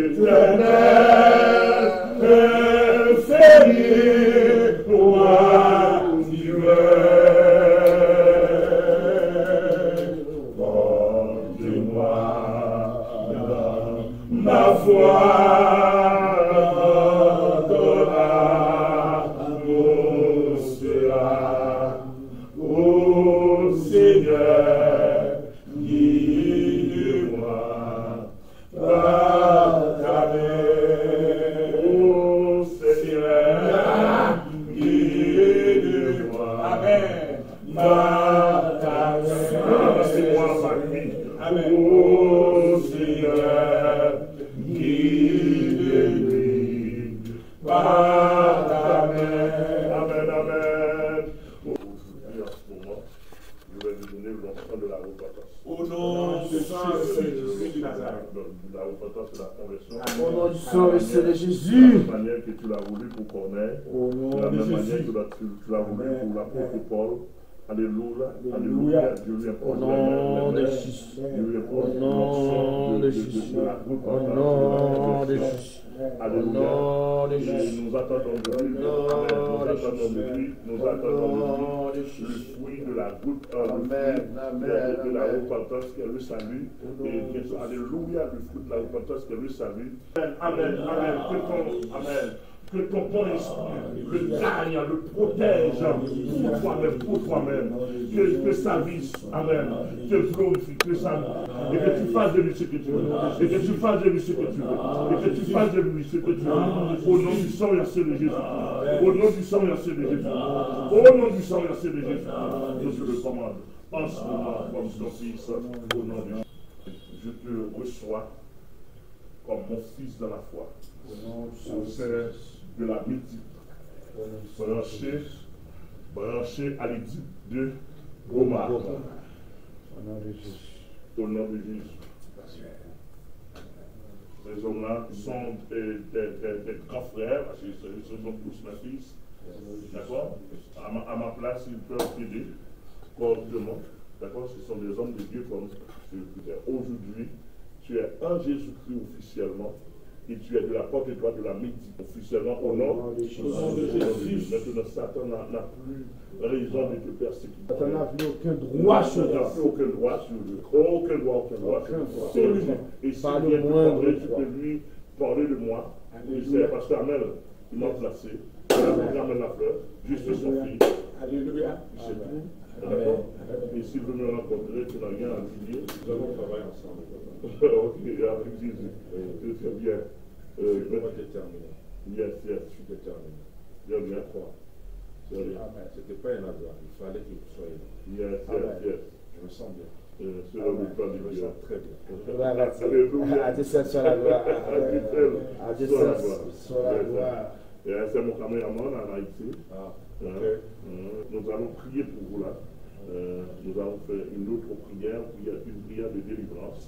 éternel, férié, roi divin. Porte-moi dans ma foi, dans l'atmosphère, ô Seigneur, guide-moi par ta main, ô Seigneur, guide-moi. Amen. Par ta main, c'est moi ma vie. Amen. Ô Seigneur, guide-lui par ta main. Amen, amen. Aujourd'hui, en ce moment, je vais vous donner l'onction de la repentance. Au nom du sang et Jésus de Nazareth. La repentance de la conversion. Au nom du sang et de Jésus. De la même manière que tu l'as voulu pour Corneille. De la même manière que tu l'as voulu pour l'apôtre Paul. Alléluia. Alléluia. Dieu lui Au nom de Jésus. Au nom de Jésus. Au nom de Jésus. Alléluia. Nous attendons de lui. Nous attendons de lui. Nous attendons de lui. Le fruit de la goutte. De la repentance qui est le salut. Alléluia. Le fruit de la repentance qui est le salut. Amen. Amen. Que ton bon esprit le gagne, le protège pour toi-même. Que sa vie, amen, te glorifie, et que tu fasses de lui ce que tu veux. Et que tu fasses de lui ce que tu veux. Et que tu fasses de lui ce que tu veux. Au nom du sang et de Jésus. Au nom du sang et de Jésus. Au nom du sang et de Jésus. Je te le commande. En ce moment, comme ton fils, au nom de Jésus. Je te reçois comme mon fils dans la foi. Au sein de la midi, branché à l'édit de Gomar. Au nom de Jésus. Ces hommes-là sont des grands frères, parce que ce sont tous mes fils. D'accord? À ma place, ils peuvent aider correctement. D'accord? Ce sont des hommes de Dieu comme aujourd'hui. Tu es un Jésus-Christ officiellement. Et tu es de la porte étroite de la midi, officiellement au nom de Jésus. Maintenant, Satan n'a plus raison de te persécuter. Satan n'a plus aucun droit sur toi. Aucun droit sur lui. Aucun droit. Et si il vient te parler, tu peux lui parler de moi. C'est parce qu'Amel, il m'a placé. J'amène la fleur. Je suis son fils. Alléluia. C'est tout. D'accord? Et s'il veut me rencontrer, tu n'as rien à lui dire. Nous allons travailler ensemble. Ok, avec Jésus. C'est bien. Je suis déterminé. Yes. Je suis déterminé. Bien. C'était pas un hasard. Il fallait que vous soyez là. Yes. Je me sens bien. C'est là où je me sens très bien. Alléluia. À tes sur la gloire. À tes sur la gloire. C'est mon caméraman en Haïti. Nous allons prier pour vous là. Nous allons faire une autre prière, une prière de délivrance.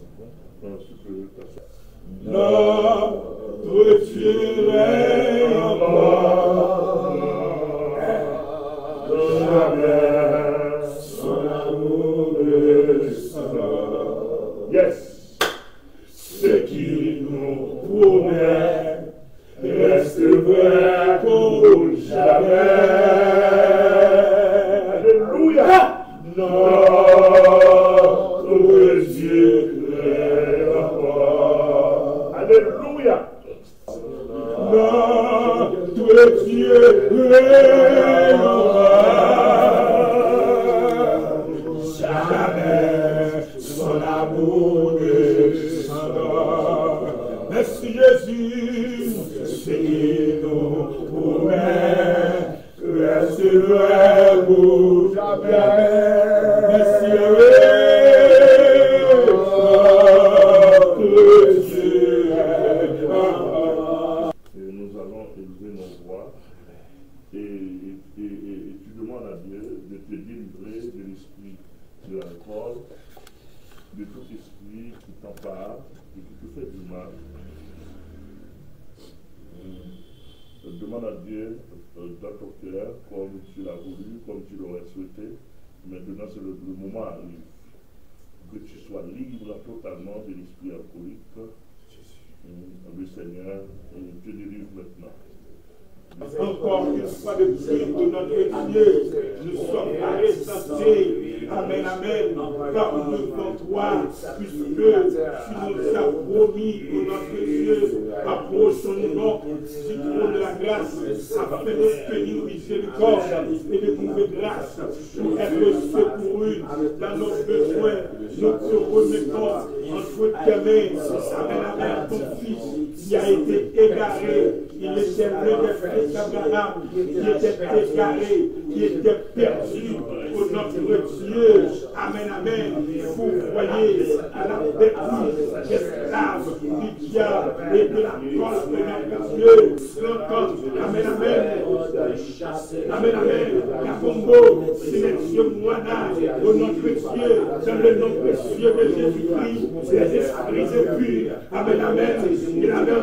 Notre Dieu est encore, jamais son amour descend. Yes! Ce qu'il nous promet reste vrai pour jamais. Alléluia! Notre Dieu est encore. Alléluia! Notre Dieu est encore. Jamais son amour ne s'endort. Merci Jésus, ce qu'il nous promet reste vrai pour jamais. Merci nous allons élever nos voix et tu demandes à Dieu de te délivrer de l'esprit de l'alcool, de tout esprit qui t'empare et qui te fait du mal. Demande à Dieu dans ton cœur, comme tu l'as voulu, comme tu l'aurais souhaité. Maintenant, c'est le moment arrive. Que tu sois libre totalement de l'esprit alcoolique. Le Seigneur te délivre maintenant. Encore une fois de plus de notre Dieu, nous sommes arrêtés, amen, amen, par devant toi, puisque tu nous as promis, ô notre Dieu, approchons-nous donc du trône de la grâce, afin d'obtenir miséricorde et de trouver grâce pour être secourus dans nos besoins. Nous te remettons entre tes mains, amen, amen, ton fils qui a été égaré, il était l'un des fils d'Abraham, qui était égaré, qui était perdu pour notre Dieu. Amen, amen. Vous voyez à la bêtise, esclave du diable et de la force de notre Dieu. L'entendre. Amen, amen. Amen, amen. Kabongo, sélection moana, au notre Dieu, dans le nom précieux de Jésus-Christ, les esprits impurs. Amen, amen. Il avait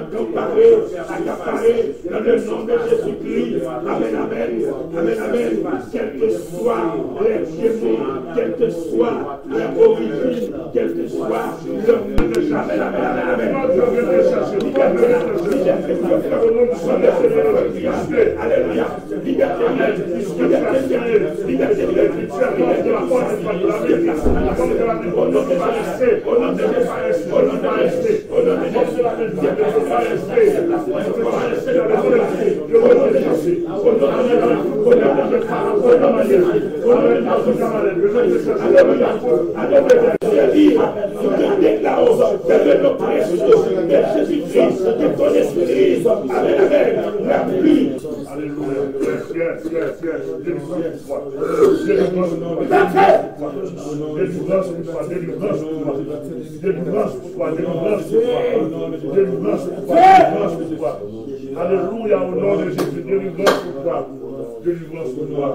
accaparé dans le nom de Jésus-Christ. Amen, amen. Amen, amen. Quel que soit les démons, quelle que soit l'origine, quel que soit le nom de Jésus. Amen, amen, amen. Alléluia. Liberté, Alléluia, au nom de Jésus, délivrance pour toi. Délivrance pour toi.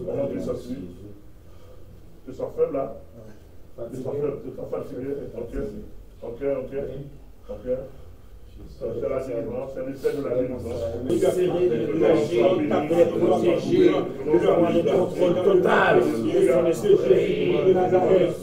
Comment tu s'assis? Tu sens faible là? Tu sens faible, tu sens fatigué? Ok. C'est la délivrance, c'est l'essai de la délivrance. Protégé, le contrôle total de Nazareth,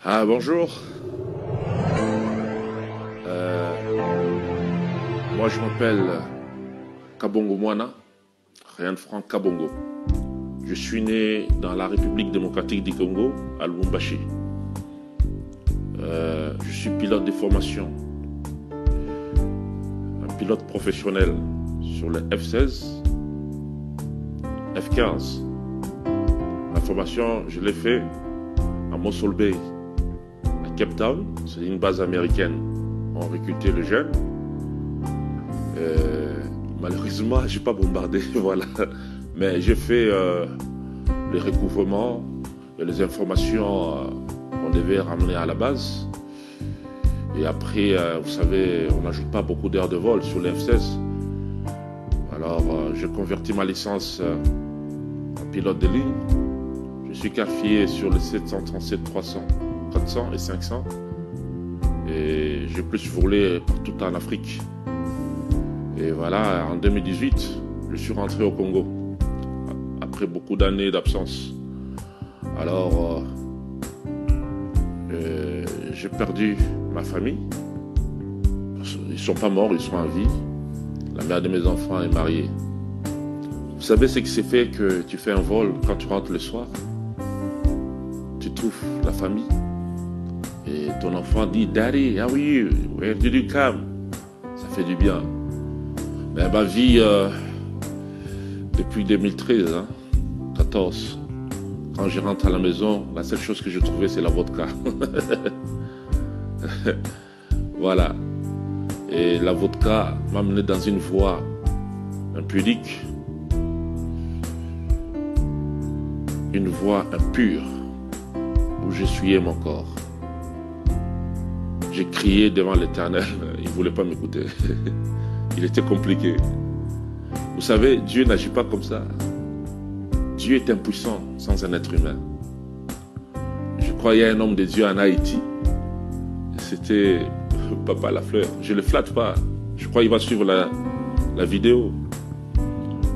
Ah, bonjour. Moi, je m'appelle Kabongo Moana, Rien de Franck Kabongo. Je suis né dans la République démocratique du Congo, à Lubumbashi. Je suis pilote de formation, un pilote professionnel sur le F-16, F-15. La formation, je l'ai fait à Mossel Bay, à Cape Town. C'est une base américaine. On recrutait les jeunes. Malheureusement, je n'ai pas bombardé, voilà. Mais j'ai fait les recouvrements et les informations qu'on devait ramener à la base. Et après, vous savez, on n'ajoute pas beaucoup d'heures de vol sur les F-16. Alors, j'ai converti ma licence en pilote de ligne. Je suis qualifié sur les 737, 300, 400 et 500. Et j'ai plus volé partout en Afrique. Et voilà, en 2018, je suis rentré au Congo, après beaucoup d'années d'absence. Alors, j'ai perdu ma famille. Ils ne sont pas morts, ils sont en vie. La mère de mes enfants est mariée. Vous savez ce qui s'est fait que tu fais un vol quand tu rentres le soir? Tu trouves la famille. Et ton enfant dit, Daddy, how are you? Where did you come? Ça fait du bien. Mais ma vie, depuis 2013, 14, quand je rentre à la maison, la seule chose que je trouvais, c'est la vodka. Voilà. Et la vodka m'a mené dans une voie impudique, une voie impure, où j'essuyais mon corps. J'ai crié devant l'Éternel, il ne voulait pas m'écouter. Il était compliqué. Vous savez, Dieu n'agit pas comme ça. Dieu est impuissant sans un être humain. Je crois qu'il y a un homme de Dieu en Haïti. C'était Papa Lafleur. Je ne le flatte pas. Je crois qu'il va suivre la vidéo.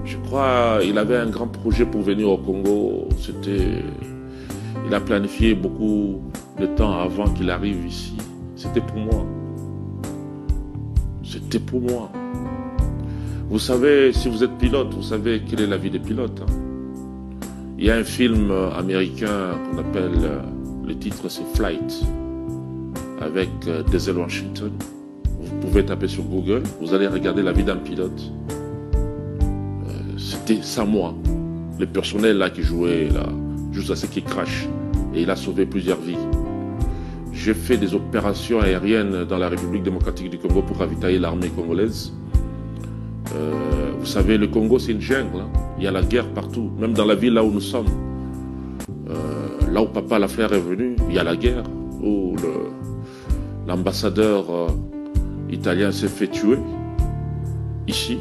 Je crois qu'il avait un grand projet pour venir au Congo. Il a planifié beaucoup de temps avant qu'il arrive ici. C'était pour moi. C'était pour moi. Vous savez, si vous êtes pilote, vous savez quelle est la vie des pilotes. Il y a un film américain qu'on appelle, le titre c'est Flight, avec Denzel Washington. Vous pouvez taper sur Google, vous allez regarder la vie d'un pilote. C'était ça moi. Le personnel là qui jouait là, juste à ce qui crache. Et il a sauvé plusieurs vies. J'ai fait des opérations aériennes dans la République démocratique du Congo pour ravitailler l'armée congolaise. Vous savez, le Congo c'est une jungle. Hein. Il y a la guerre partout, même dans la ville là où nous sommes. Là où Papa Lafleur est venu, il y a la guerre. Où l'ambassadeur italien s'est fait tuer. Ici.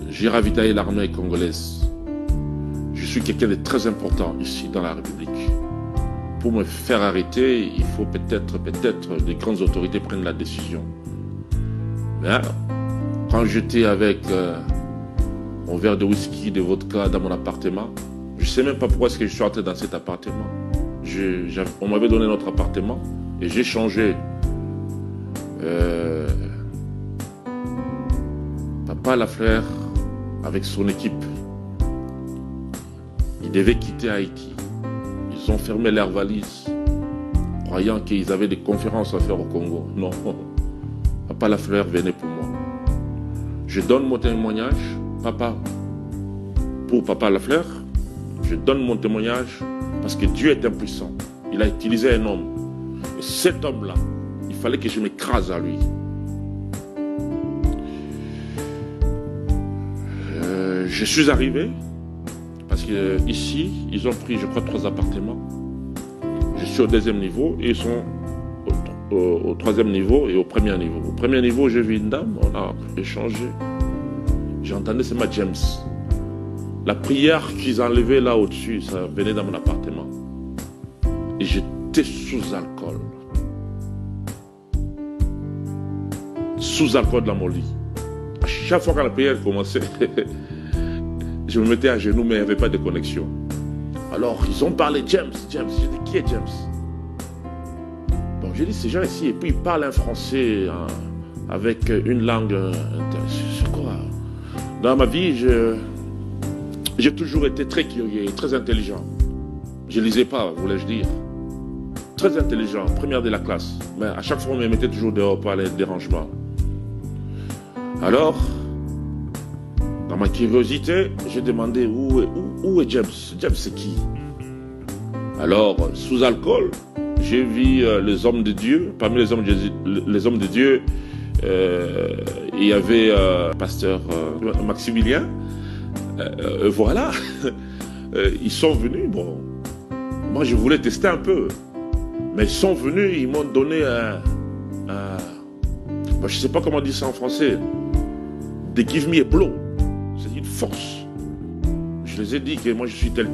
J'ai ravitaillé l'armée congolaise. Je suis quelqu'un de très important ici dans la République. Pour me faire arrêter, il faut peut-être les grandes autorités prennent la décision. Mais quand j'étais avec mon verre de whisky, de vodka dans mon appartement, je ne sais même pas pourquoi est-ce que je suis entré dans cet appartement. On m'avait donné notre appartement et j'ai changé. Papa Lafleur, avec son équipe, il devait quitter Haïti. Ils ont fermé leurs valises, croyant qu'ils avaient des conférences à faire au Congo. Non, Papa Lafleur venait pour moi. Je donne mon témoignage, pour Papa Lafleur. Je donne mon témoignage parce que Dieu est impuissant. Il a utilisé un homme. Et cet homme-là, il fallait que je m'écrase à lui. Je suis arrivé parce que ici, ils ont pris, je crois, 3 appartements. Je suis au 2e niveau et ils sont au 3e niveau et au 1er niveau. Au 1er niveau, j'ai vu une dame, on a échangé. J'entendais, c'est ma James. La prière qu'ils enlevaient là au-dessus, ça venait dans mon appartement. Et j'étais sous alcool. Sous alcool dans mon lit. À chaque fois que la prière commençait, je me mettais à genoux, mais il n'y avait pas de connexion. Alors, ils ont parlé James. J'ai dit, qui est James? Bon, j'ai dit, ces gens ici, et puis ils parlent un français avec une langue. C'est quoi? Dans ma vie, j'ai toujours été très curieux et très intelligent. Je ne lisais pas, voulais-je dire. Très intelligent, première de la classe. Mais à chaque fois, on me mettait toujours dehors par les dérangements. Alors, dans ma curiosité, j'ai demandé où est James? James, c'est qui? Alors, sous alcool, j'ai vu les hommes de Dieu. Parmi les hommes de Dieu, il y avait pasteur Maximilien. Voilà. Ils sont venus. Bon, moi, je voulais tester un peu. Mais ils sont venus, ils m'ont donné je ne sais pas comment dire ça en français. They give me a blow. C'est une force. Je les ai dit que moi je suis tel.